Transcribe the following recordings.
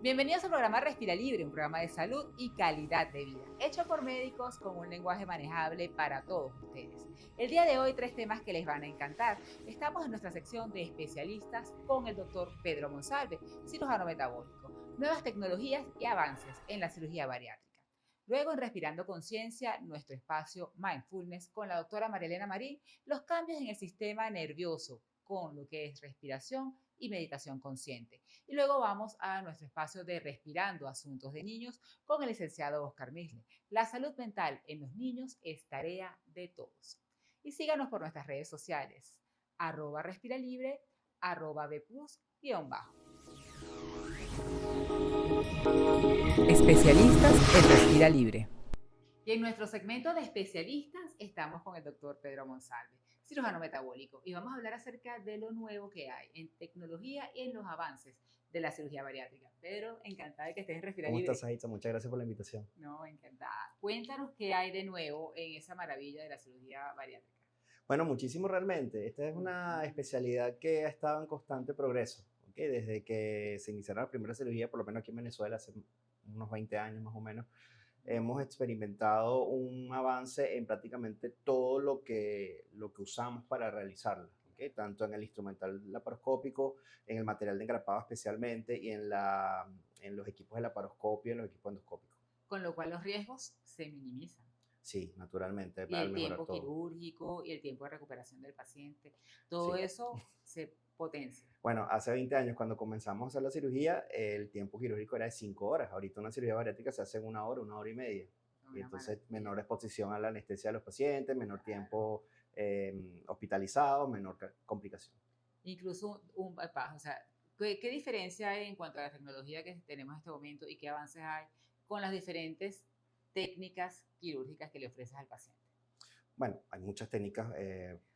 Bienvenidos al programa Respira Libre, un programa de salud y calidad de vida, hecho por médicos con un lenguaje manejable para todos ustedes. El día de hoy, 3 temas que les van a encantar. Estamos en nuestra sección de especialistas con el doctor Pedro Monsalve, cirujano metabólico, nuevas tecnologías y avances en la cirugía bariátrica. Luego, en Respirando Conciencia, nuestro espacio Mindfulness con la doctora Marielena Marín, los cambios en el sistema nervioso con lo que es respiración y meditación consciente. Y luego vamos a nuestro espacio de Respirando Asuntos de Niños con el licenciado Oscar Misle. La salud mental en los niños es tarea de todos. Y síganos por nuestras redes sociales, @respiralibre, @bplus_. Especialistas en Respira Libre. Y en nuestro segmento de especialistas estamos con el doctor Pedro Monsalve, cirujano metabólico, y vamos a hablar acerca de lo nuevo que hay en tecnología y en los avances de la cirugía bariátrica. Pedro, encantada de que estés en Respira ¿Cómo Libre. estás, Aitza? Muchas gracias por la invitación. No, encantada. Cuéntanos qué hay de nuevo en esa maravilla de la cirugía bariátrica. Bueno, muchísimo realmente. Esta es una especialidad que ha estado en constante progreso, ¿ok? Desde que se inició la primera cirugía, por lo menos aquí en Venezuela, hace unos 20 años más o menos, hemos experimentado un avance en prácticamente todo lo que usamos para realizarla, ¿ok? Tanto en el instrumental laparoscópico, en el material de engrapado especialmente y en los equipos de laparoscopio y en los equipos endoscópicos. Con lo cual los riesgos se minimizan. Sí, naturalmente, Y al el mejorar tiempo todo. quirúrgico y el tiempo de recuperación del paciente, todo Sí. eso se potencia. Bueno, hace 20 años cuando comenzamos a hacer la cirugía, el tiempo quirúrgico era de 5 horas. Ahorita una cirugía bariátrica se hace en una hora y media. Y Una entonces maravilla. menor exposición a la anestesia de los pacientes, menor Claro. tiempo hospitalizado, menor complicación. Incluso un bypass, o sea, ¿qué diferencia hay en cuanto a la tecnología que tenemos en este momento y qué avances hay con las diferentes técnicas quirúrgicas que le ofreces al paciente? Bueno, hay muchas técnicas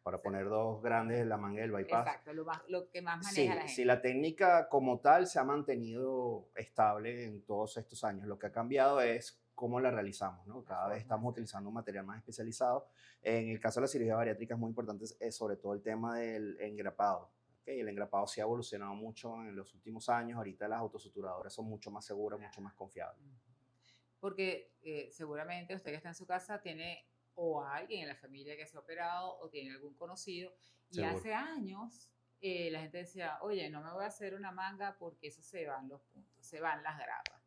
para O sea, poner dos grandes en la manga del bypass. exacto, lo que más maneja la Sí, sí, gente. la técnica como tal se ha mantenido estable en todos estos años. Lo que ha cambiado es cómo la realizamos, ¿no? La Cada vez forma de estamos hacerlo. utilizando un material más especializado. En el caso de la cirugía bariátrica es muy importante sobre todo el tema del engrapado. ¿Okay? El engrapado sí ha evolucionado mucho en los últimos años. Ahorita las autosuturadoras son mucho más seguras, mucho más confiables. Porque seguramente usted que está en su casa tiene o a alguien en la familia que se ha operado o tiene algún conocido y Seguro. hace años la gente decía, oye, no me voy a hacer una manga porque eso se van los puntos, se van las grapas.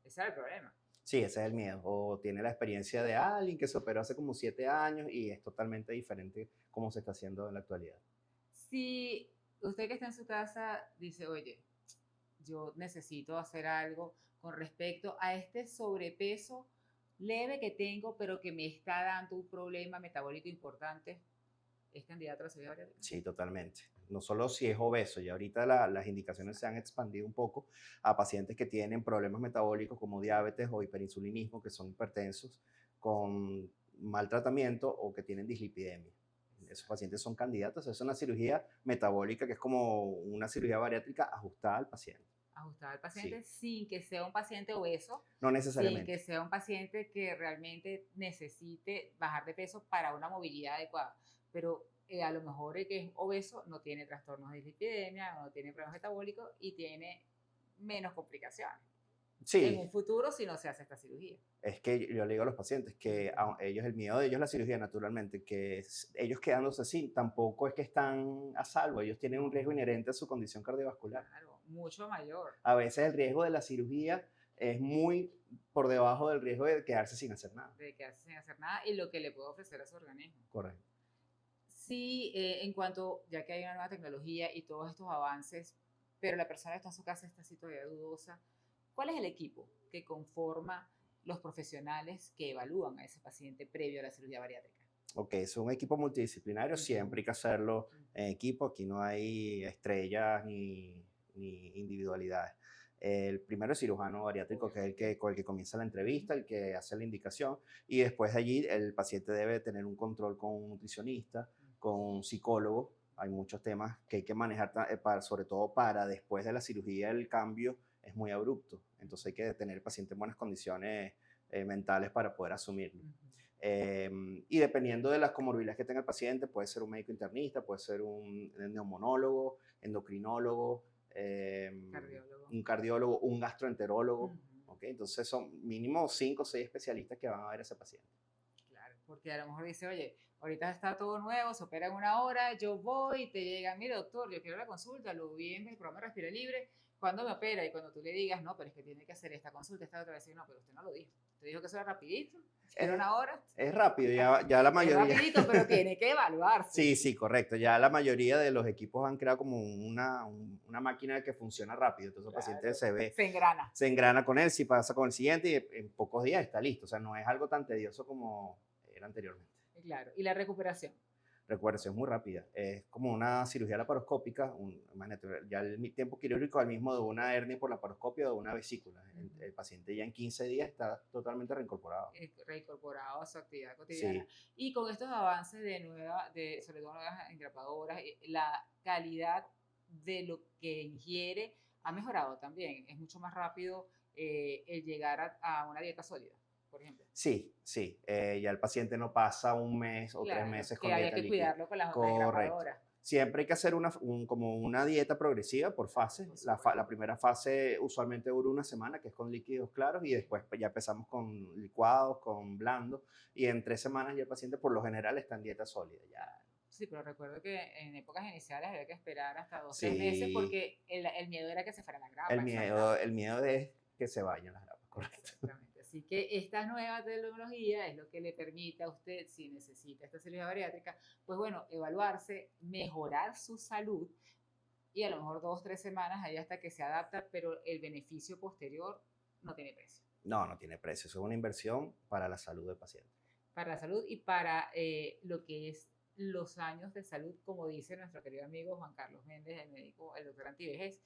Ese era el problema. Sí, ese es el miedo. O tiene la experiencia de alguien que se operó hace como 7 años y es totalmente diferente como se está haciendo en la actualidad. Si usted que está en su casa dice, oye, yo necesito hacer algo con respecto a este sobrepeso leve que tengo, pero que me está dando un problema metabólico importante, ¿es candidato a la cirugía bariátrica? Sí, totalmente. No solo si es obeso, ya ahorita las indicaciones se han expandido un poco a pacientes que tienen problemas metabólicos como diabetes o hiperinsulinismo, que son hipertensos, con mal tratamiento o que tienen dislipidemia. Esos pacientes son candidatos. Es una cirugía metabólica que es como una cirugía bariátrica ajustada al paciente. Ajustada al paciente Sí, sin que sea un paciente obeso, no sin que necesariamente. sea un paciente que realmente necesite bajar de peso para una movilidad adecuada. Pero a lo mejor el que es obeso no tiene trastornos de dislipidemia, no tiene problemas metabólicos y tiene menos complicaciones en un Sí, futuro si no se hace esta cirugía. es que yo le digo a los pacientes que a ellos, el miedo de ellos es la cirugía, naturalmente, que ellos quedándose así, tampoco es que están a salvo, ellos tienen un riesgo inherente a su condición cardiovascular. Claro, mucho mayor A veces el riesgo de la cirugía es muy por debajo del riesgo de quedarse sin hacer nada. de quedarse sin hacer nada y lo que le puede ofrecer a su organismo. Correcto. Sí, en cuanto, ya que hay una nueva tecnología y todos estos avances, pero la persona que está en su casa está así todavía dudosa, ¿cuál es el equipo que conforma los profesionales que evalúan a ese paciente previo a la cirugía bariátrica? Ok, es un equipo multidisciplinario, siempre hay que hacerlo en equipo, aquí no hay estrellas ni individualidades. El primero es cirujano bariátrico, que es con el que comienza la entrevista, el que hace la indicación, y después de allí el paciente debe tener un control con un nutricionista, con un psicólogo. Hay muchos temas que hay que manejar, sobre todo para después de la cirugía, el cambio es muy abrupto, entonces hay que tener el paciente en buenas condiciones mentales para poder asumirlo. Y dependiendo de las comorbilidades que tenga el paciente, puede ser un médico internista, puede ser un neumonólogo, endocrinólogo, Cardiólogo. un cardiólogo, un gastroenterólogo. Ujú. ¿Okay? Entonces son mínimo 5 o 6 especialistas que van a ver a ese paciente. Claro, porque a lo mejor dice, oye, ahorita está todo nuevo, se opera en una hora, yo voy y te llega, mire doctor, yo quiero la consulta, lo vi en el programa Respira Libre, ¿cuándo me opera? Y cuando tú le digas, no, pero es que tiene que hacer esta consulta, esta otra vez, no, pero usted no lo dijo. Usted dijo que eso era rapidito, espera Es, una hora. es rápido, ya la Es mayoría. rapidito, pero tiene que evaluarse. Sí, sí, correcto. Ya la mayoría de los equipos han creado como una máquina que funciona rápido. Entonces el paciente Claro, se ve, se engrana. se engrana con él, si pasa con el siguiente y en pocos días está listo. O sea, no es algo tan tedioso como era anteriormente. Claro, y la recuperación. Recuperación es muy rápida. Es como una cirugía laparoscópica. Imagínate, ya el tiempo quirúrgico es el mismo de una hernia por laparoscopia o de una vesícula. El paciente ya en 15 días está totalmente reincorporado. Reincorporado a su actividad cotidiana. Sí. Y con estos avances sobre todo nuevas engrapadoras, la calidad de lo que ingiere ha mejorado también. Es mucho más rápido el llegar a una dieta sólida, por ejemplo. Sí, sí. Ya el paciente no pasa un mes o 3 Claro, meses que con haya dieta que líquida. cuidarlo con la Correcto. engrapadora. Siempre hay que hacer como una dieta progresiva por fases. La primera fase usualmente dura una semana, que es con líquidos claros, y después ya empezamos con licuados, con blandos, y en 3 semanas ya el paciente por lo general está en dieta sólida. Ya. Sí, pero recuerdo que en épocas iniciales había que esperar hasta 2 o 3 meses Sí, porque el miedo era que se fuera la grapa, el miedo es que se vayan las grapas, correcto. exactamente. Así que esta nueva tecnología es lo que le permite a usted, si necesita esta cirugía bariátrica, pues bueno, evaluarse, mejorar su salud y a lo mejor 2 o 3 semanas ahí hasta que se adapta, pero el beneficio posterior no tiene precio. No, no tiene precio. Eso es una inversión para la salud del paciente. Para la salud y para lo que es los años de salud, como dice nuestro querido amigo Juan Carlos Méndez, el médico, el doctor antivejez,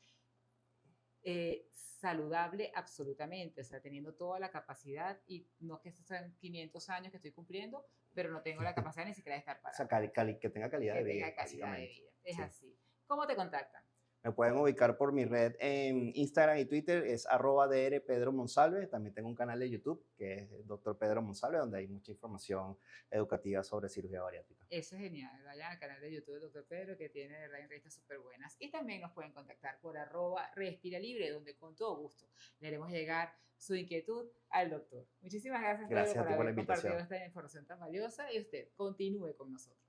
saludable absolutamente, o sea, teniendo toda la capacidad y no que sean 500 años que estoy cumpliendo, pero no tengo la capacidad ni siquiera de estar O sea, parado. que tenga calidad Que de vida, tenga calidad de básicamente. vida. Es Sí. así. ¿Cómo te contactan? Me pueden ubicar por mi red en Instagram y Twitter, es @dr Pedro Monsalve. También tengo un canal de YouTube que es Dr. Pedro Monsalve, donde hay mucha información educativa sobre cirugía bariátrica. Eso es genial. Vayan al canal de YouTube del Dr. Pedro, que tiene de verdad entrevistas súper buenas. Y también nos pueden contactar por @respira libre, donde con todo gusto le haremos llegar su inquietud al doctor. Muchísimas gracias, Pedro, Gracias a por ti por la haber compartido invitación. esta información tan valiosa y usted continúe con nosotros.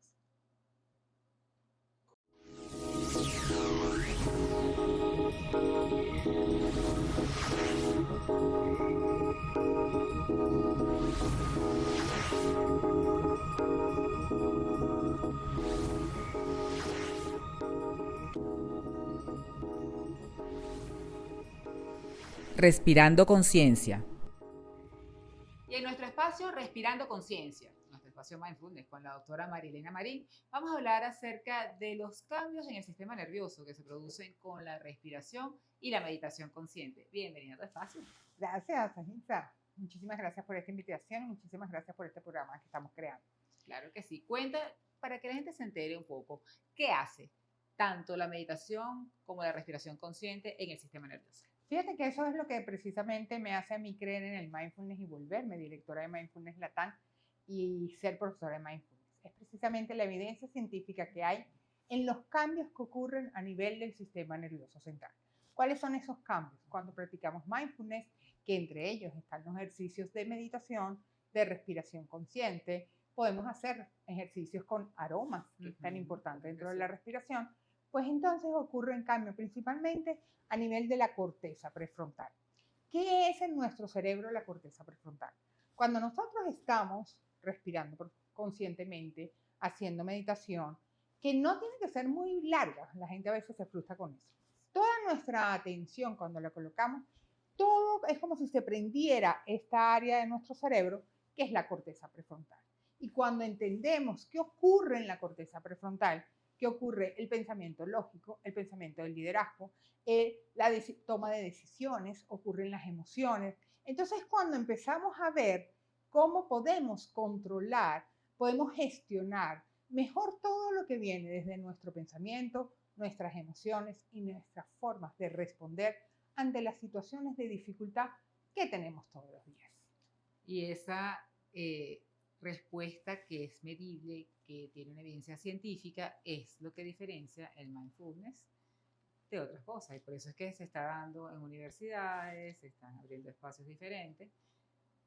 Respirando conciencia. Y en nuestro espacio Respirando Conciencia, nuestro espacio Mindfulness con la doctora Marilena Marín, vamos a hablar acerca de los cambios en el sistema nervioso que se producen con la respiración y la meditación consciente. Bienvenida a tu espacio. Gracias, Anita. Muchísimas gracias por esta invitación, muchísimas gracias por este programa que estamos creando. Claro que sí. Cuenta para que la gente se entere un poco qué hace tanto la meditación como la respiración consciente en el sistema nervioso. Fíjate que eso es lo que precisamente me hace a mí creer en el mindfulness y volverme directora de Mindfulness Latam y ser profesora de mindfulness. Es precisamente la evidencia científica que hay en los cambios que ocurren a nivel del sistema nervioso central. ¿Cuáles son esos cambios? Cuando practicamos mindfulness, que entre ellos están los ejercicios de meditación, de respiración consciente, podemos hacer ejercicios con aromas, que es tan importante dentro de la respiración, pues entonces ocurre en cambio principalmente a nivel de la corteza prefrontal. ¿Qué es en nuestro cerebro la corteza prefrontal? Cuando nosotros estamos respirando conscientemente, haciendo meditación, que no tiene que ser muy larga, la gente a veces se frustra con eso. Toda nuestra atención cuando la colocamos, todo es como si se prendiera esta área de nuestro cerebro, que es la corteza prefrontal. Y cuando entendemos qué ocurre en la corteza prefrontal, qué ocurre el pensamiento lógico, el pensamiento del liderazgo, la toma de decisiones, ocurren las emociones. Entonces, cuando empezamos a ver cómo podemos controlar, podemos gestionar mejor todo lo que viene desde nuestro pensamiento, nuestras emociones y nuestras formas de responder ante las situaciones de dificultad que tenemos todos los días. Y esa respuesta que es medible, que tiene una evidencia científica, es lo que diferencia el mindfulness de otras cosas. Y por eso es que se está dando en universidades, se están abriendo espacios diferentes.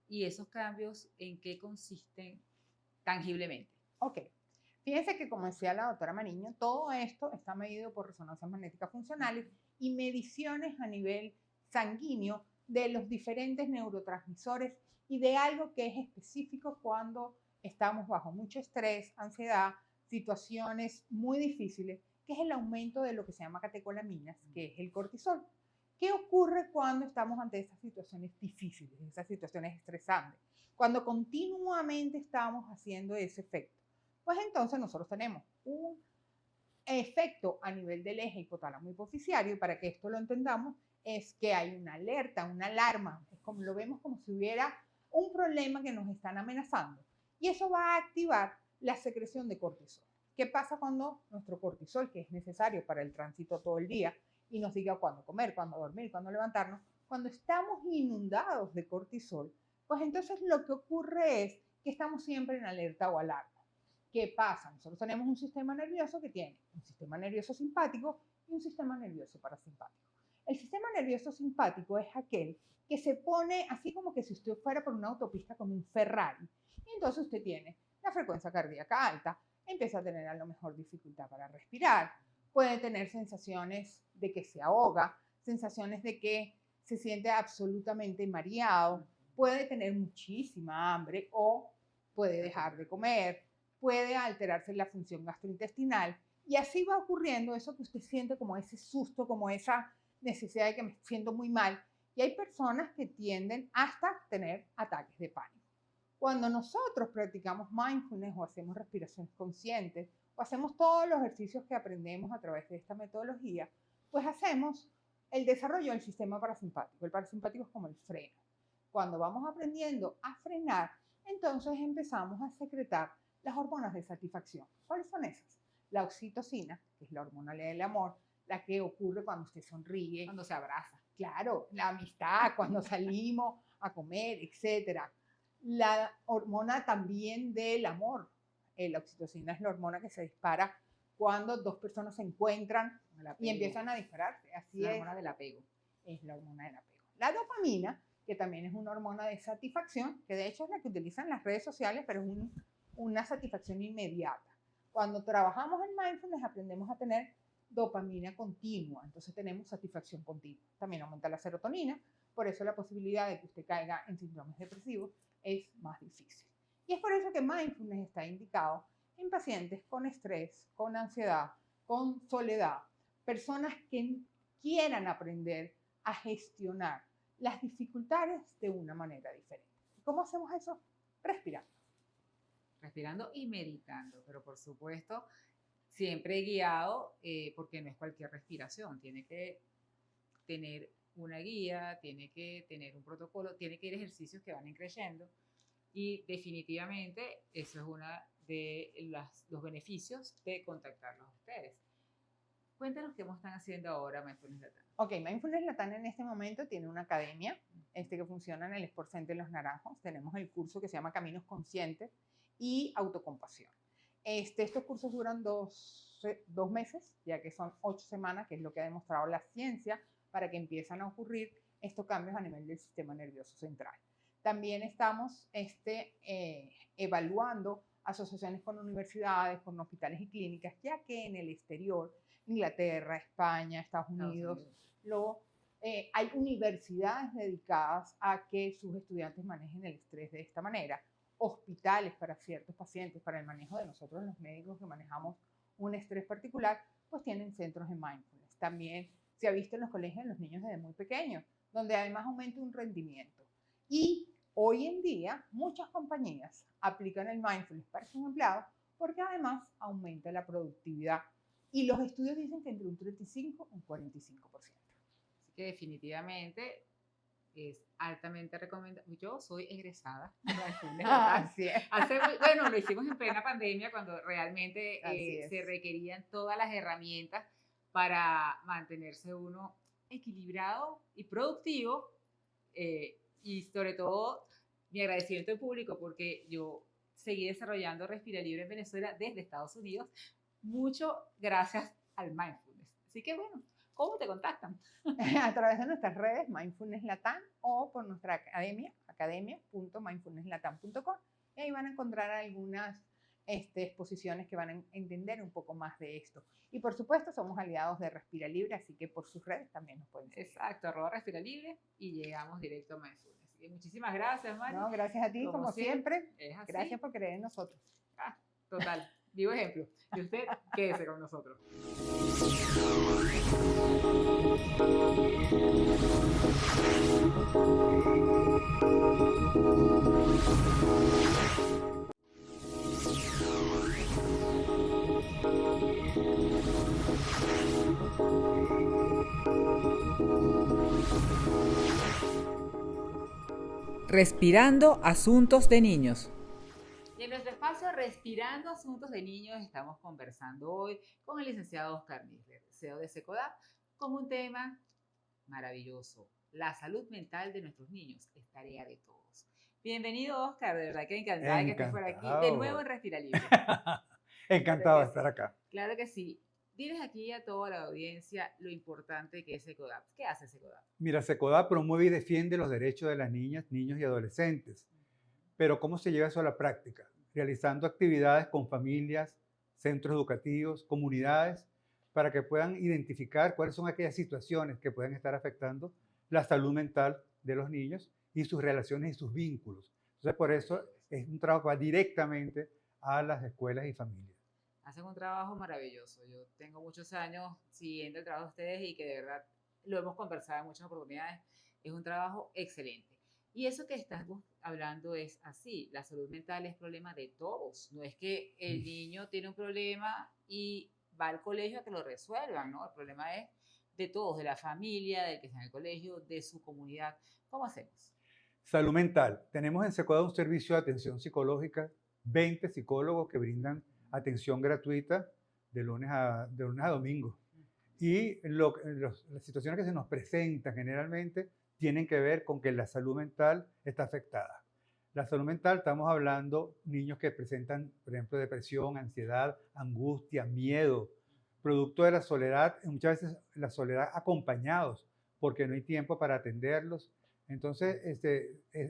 ¿Y esos cambios en qué consisten tangiblemente? Ok. Fíjense que, como decía la doctora Mariño, todo esto está medido por resonancias magnéticas funcionales y mediciones a nivel sanguíneo de los diferentes neurotransmisores y de algo que es específico cuando estamos bajo mucho estrés, ansiedad, situaciones muy difíciles, que es el aumento de lo que se llama catecolaminas, que es el cortisol. ¿Qué ocurre cuando estamos ante esas situaciones difíciles, esas situaciones estresantes? Cuando continuamente estamos haciendo ese efecto. Pues entonces nosotros tenemos un efecto a nivel del eje hipotálamo hipoficiario, y para que esto lo entendamos, es que hay una alerta, una alarma, es como lo vemos como si hubiera un problema que nos están amenazando. Y eso va a activar la secreción de cortisol. ¿Qué pasa cuando nuestro cortisol, que es necesario para el tránsito todo el día, y nos diga cuándo comer, cuándo dormir, cuándo levantarnos, cuando estamos inundados de cortisol, pues entonces lo que ocurre es que estamos siempre en alerta o alarma. ¿Qué pasa? Nosotros tenemos un sistema nervioso que tiene un sistema nervioso simpático y un sistema nervioso parasimpático. El sistema nervioso simpático es aquel que se pone así como que si usted fuera por una autopista con un Ferrari. Y entonces usted tiene la frecuencia cardíaca alta, empieza a tener a lo mejor dificultad para respirar, puede tener sensaciones de que se ahoga, sensaciones de que se siente absolutamente mareado, puede tener muchísima hambre o puede dejar de comer, puede alterarse la función gastrointestinal y así va ocurriendo eso que usted siente como ese susto, como esa necesidad de que me siento muy mal. Y hay personas que tienden hasta tener ataques de pánico. Cuando nosotros practicamos mindfulness o hacemos respiraciones conscientes o hacemos todos los ejercicios que aprendemos a través de esta metodología, pues hacemos el desarrollo del sistema parasimpático. El parasimpático es como el freno. Cuando vamos aprendiendo a frenar, entonces empezamos a secretar las hormonas de satisfacción. ¿Cuáles son esas? La oxitocina, que es la hormona del amor, la que ocurre cuando usted sonríe, Cuando se abraza. claro, la amistad, cuando salimos a comer, etcétera. La hormona también del amor. La oxitocina es la hormona que se dispara cuando dos personas se encuentran y empiezan a dispararse. Así la es. hormona del apego. Es la hormona del apego. La dopamina, que también es una hormona de satisfacción, que de hecho es la que utilizan las redes sociales, pero es una satisfacción inmediata. Cuando trabajamos en mindfulness aprendemos a tener dopamina continua, entonces tenemos satisfacción continua. También aumenta la serotonina, por eso la posibilidad de que usted caiga en síndromes depresivos es más difícil. Y es por eso que mindfulness está indicado en pacientes con estrés, con ansiedad, con soledad, personas que quieran aprender a gestionar las dificultades de una manera diferente. ¿Cómo hacemos eso? Respirando. Respirando y meditando, pero por supuesto siempre guiado, porque no es cualquier respiración, tiene que tener una guía, tiene que tener un protocolo, tiene que ir ejercicios que van creciendo y definitivamente eso es uno de los beneficios de contactarlos a ustedes. Cuéntanos qué están haciendo ahora Mindfulness Latam. Ok, Mindfulness Latam en este momento tiene una academia que funciona en el Sport Center Los Naranjos. Tenemos el curso que se llama Caminos Conscientes y Autocompasión. Estos cursos duran dos meses, ya que son 8 semanas, que es lo que ha demostrado la ciencia para que empiezan a ocurrir estos cambios a nivel del sistema nervioso central. También estamos evaluando asociaciones con universidades, con hospitales y clínicas, ya que en el exterior, Inglaterra, España, Estados Unidos, hay universidades dedicadas a que sus estudiantes manejen el estrés de esta manera, hospitales para ciertos pacientes, para el manejo de nosotros los médicos que manejamos un estrés particular, pues tienen centros de mindfulness. También se ha visto en los colegios de los niños desde muy pequeños, donde además aumenta un rendimiento. Y hoy en día muchas compañías aplican el mindfulness para sus empleados porque además aumenta la productividad. Y los estudios dicen que entre un 35 y un 45%. Así que definitivamente es altamente recomendable. Yo soy egresada de Mindfulness Latam. Así es. Bueno, lo hicimos en plena pandemia cuando realmente se requerían todas las herramientas para mantenerse uno equilibrado y productivo, y sobre todo mi agradecimiento al público porque yo seguir desarrollando Respira Libre en Venezuela desde Estados Unidos, mucho gracias al mindfulness. Así que bueno, ¿cómo te contactan? A través de nuestras redes Mindfulness Latam o por nuestra academia, academia.mindfulnesslatam.com, y ahí van a encontrar algunas exposiciones que van a entender un poco más de esto. Y por supuesto somos aliados de Respira Libre, así que por sus redes también nos pueden seguir. Exacto, @Respira Libre y llegamos directo a mindfulness. Así que muchísimas gracias, Mari. No, gracias a ti, como siempre. Es así. Gracias por creer en nosotros. Total, vivo ejemplo. Y usted, quédese con nosotros. Respirando Asuntos de Niños. Y en nuestro espacio Respirando Asuntos de Niños estamos conversando hoy con el licenciado Oscar Nisler, CEO de Secodap, con un tema maravilloso: la salud mental de nuestros niños es tarea de todos. Bienvenido, Oscar, de verdad que encantada de que estés por aquí, de nuevo en Respira Libre. Encantado de estar acá. Claro que sí. Diles aquí a toda la audiencia lo importante que es Secodap. ¿Qué hace Secodap? Mira, Secodap promueve y defiende los derechos de las niñas, niños y adolescentes. Pero ¿cómo se lleva eso a la práctica? Realizando actividades con familias, centros educativos, comunidades, para que puedan identificar cuáles son aquellas situaciones que pueden estar afectando la salud mental de los niños y sus relaciones y sus vínculos. Entonces, por eso es un trabajo que va directamente a las escuelas y familias. Hacen un trabajo maravilloso. Yo tengo muchos años siguiendo el trabajo de ustedes y que de verdad lo hemos conversado en muchas oportunidades. Es un trabajo excelente. Y eso que estás hablando es así. La salud mental es problema de todos. No es que el niño tiene un problema y va al colegio a que lo resuelvan, ¿no? El problema es de todos, de la familia, del que está en el colegio, de su comunidad. ¿Cómo hacemos? Salud mental. Tenemos en Secodap un servicio de atención psicológica, 20 psicólogos que brindan atención gratuita de lunes a domingo. Y las situaciones que se nos presentan generalmente tienen que ver con que la salud mental está afectada. La salud mental, estamos hablando niños que presentan, por ejemplo, depresión, ansiedad, angustia, miedo, producto de la soledad, muchas veces la soledad acompañados, porque no hay tiempo para atenderlos. Entonces,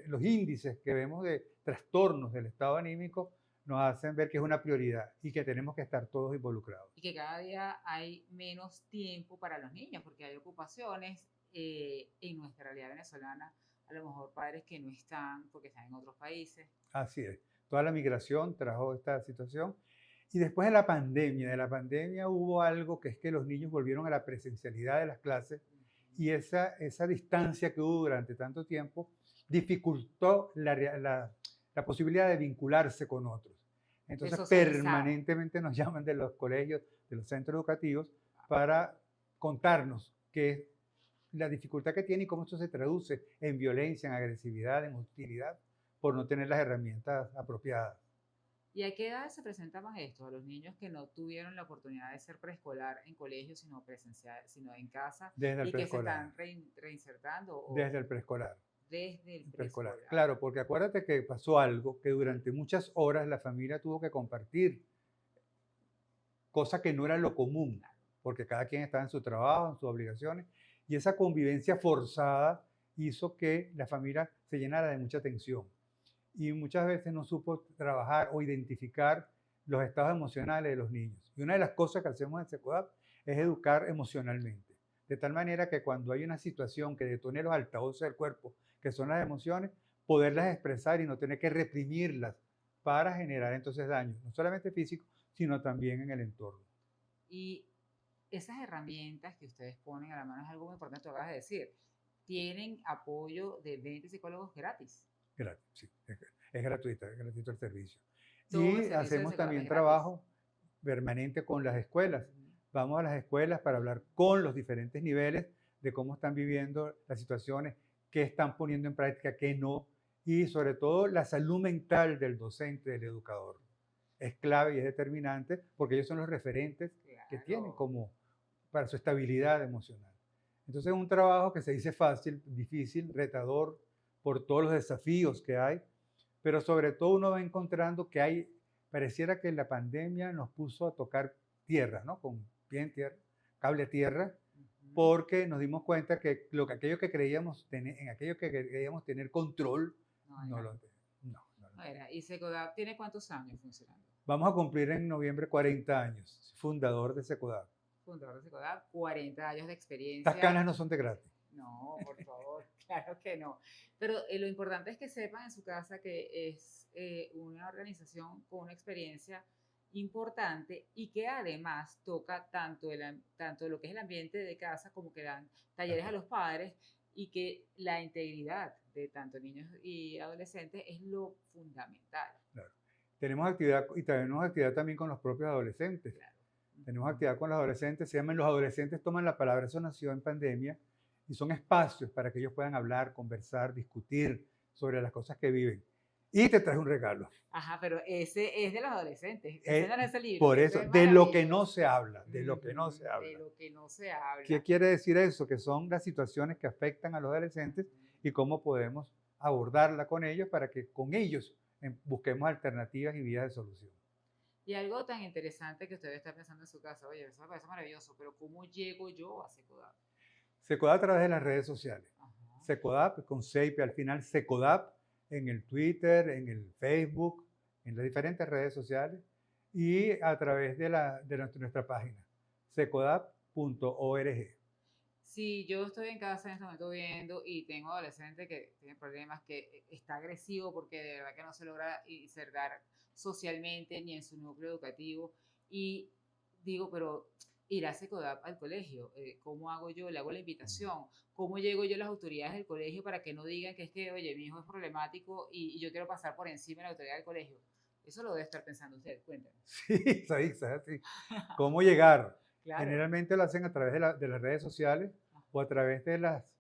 los índices que vemos de trastornos del estado anímico nos hacen ver que es una prioridad y que tenemos que estar todos involucrados. Y que cada día hay menos tiempo para los niños, porque hay ocupaciones en nuestra realidad venezolana, a lo mejor padres que no están porque están en otros países. Así es. Toda la migración trajo esta situación. Y después de la pandemia hubo algo que es que los niños volvieron a la presencialidad de las clases y esa distancia que hubo durante tanto tiempo dificultó la posibilidad de vincularse con otros. Entonces, permanentemente nos llaman de los colegios, de los centros educativos, para contarnos qué la dificultad que tiene y cómo esto se traduce en violencia, en agresividad, en hostilidad, por no tener las herramientas apropiadas. ¿Y a qué edad se presenta más esto? A los niños que no tuvieron la oportunidad de ser preescolar en colegio, sino presencial, sino en casa, desde el y que se están reinsertando. Desde el preescolar. Desde el preescolar. Claro, porque acuérdate que pasó algo que durante muchas horas la familia tuvo que compartir, cosa que no era lo común, porque cada quien estaba en su trabajo, en sus obligaciones, y esa convivencia forzada hizo que la familia se llenara de mucha tensión. Y muchas veces no supo trabajar o identificar los estados emocionales de los niños. Y una de las cosas que hacemos en Secodap es educar emocionalmente. De tal manera que cuando hay una situación que detone los altavoces del cuerpo, que son las emociones, poderlas expresar y no tener que reprimirlas para generar entonces daño, no solamente físico, sino también en el entorno. Y esas herramientas que ustedes ponen a la mano es algo muy importante, lo acabas de decir. Tienen apoyo de 20 psicólogos gratis. Gratis, sí, es gratuito el servicio. Todo y el servicio hacemos también gratis. trabajo permanente con las escuelas. Vamos a las escuelas para hablar con los diferentes niveles de cómo están viviendo las situaciones, qué están poniendo en práctica, qué no, y sobre todo la salud mental del docente, del educador. Es clave y es determinante porque ellos son los referentes que tienen como para su estabilidad emocional. Entonces es un trabajo que se dice fácil, difícil, retador por todos los desafíos que hay, pero sobre todo uno va encontrando que pareciera que la pandemia nos puso a tocar tierra, ¿no? Con pie en tierra, cable a tierra, porque nos dimos cuenta que aquello que creíamos tener, en aquello que creíamos tener control, no lo tenemos. No era. ¿Y Secodap tiene cuántos años funcionando? Vamos a cumplir en noviembre 40 años, fundador de Secodap. Fundador de Secodap, 40 años de experiencia. Estas canas no son de gratis. No, por favor, claro que no. Pero lo importante es que sepan en su casa que es una organización con una experiencia importante y que además toca tanto lo que es el ambiente de casa como que dan talleres a los padres y que la integridad de tanto niños y adolescentes es lo fundamental. Claro. Tenemos actividad y tenemos actividad también con los propios adolescentes. Claro. Tenemos actividad con los adolescentes, se llaman Los Adolescentes Toman la Palabra, eso nació en pandemia y son espacios para que ellos puedan hablar, conversar, discutir sobre las cosas que viven. Y te traes un regalo. Ajá, pero ese es de los adolescentes. Ese no es el libro. Por eso, de lo que no se habla, de lo que no se habla. De lo que no se habla. ¿Qué quiere decir eso? Que son las situaciones que afectan a los adolescentes y cómo podemos abordarla con ellos para que con ellos busquemos alternativas y vías de solución. Y algo tan interesante que usted está pensando en su casa, oye, eso me parece maravilloso, pero ¿cómo llego yo a Secodap? Secodap a través de las redes sociales. Ajá. Secodap con CEIP al final, Secodap en el Twitter, en el Facebook, en las diferentes redes sociales y a través de nuestra página, secodap.org. Si yo estoy en casa en este momento viendo y tengo adolescente que tiene problemas, que está agresivo porque de verdad que no se logra insertar socialmente ni en su núcleo educativo y digo, pero ir a Secodap al colegio, ¿cómo hago yo? Le hago la invitación, ¿cómo llego yo a las autoridades del colegio para que no digan que es que, oye, mi hijo es problemático y yo quiero pasar por encima de la autoridad del colegio? Eso lo debe estar pensando usted, cuéntanos. Sí, sí. ¿Cómo llegar? Claro. Generalmente lo hacen a través de las redes sociales o a través de las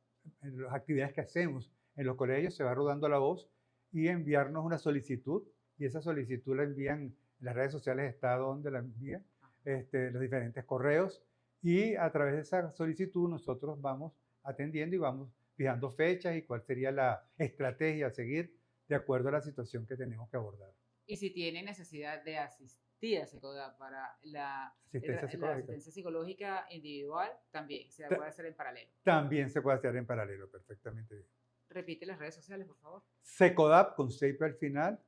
actividades que hacemos en los colegios. Se va rodando la voz y enviarnos una solicitud y esa solicitud la envían en las redes sociales, está donde la envían, los diferentes correos y a través de esa solicitud nosotros vamos atendiendo y vamos fijando fechas y cuál sería la estrategia a seguir de acuerdo a la situación que tenemos que abordar. Y si tiene necesidad de asistir a Secodap para la asistencia psicológica individual, también se puede hacer en paralelo. También se puede hacer en paralelo, perfectamente bien. Repite las redes sociales, por favor. Secodap con CEIP al final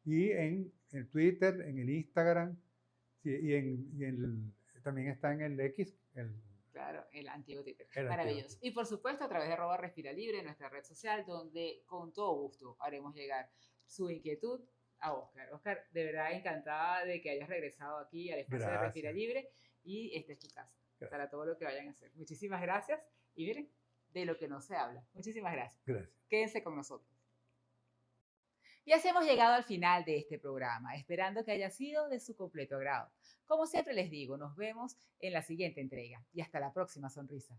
y en el Twitter, en el Instagram también está en el X. Claro, el antiguo Twitter. El maravilloso. Antiguo. Y por supuesto a través de @respiralibre, nuestra red social, donde con todo gusto haremos llegar su inquietud a Oscar. Oscar, de verdad encantada de que hayas regresado aquí al espacio de Respira Libre y esta es tu casa para todo lo que vayan a hacer. Muchísimas gracias y miren, de lo que no se habla. Muchísimas gracias. Gracias. Quédense con nosotros. Y así hemos llegado al final de este programa, esperando que haya sido de su completo agrado. Como siempre les digo, nos vemos en la siguiente entrega y hasta la próxima sonrisa.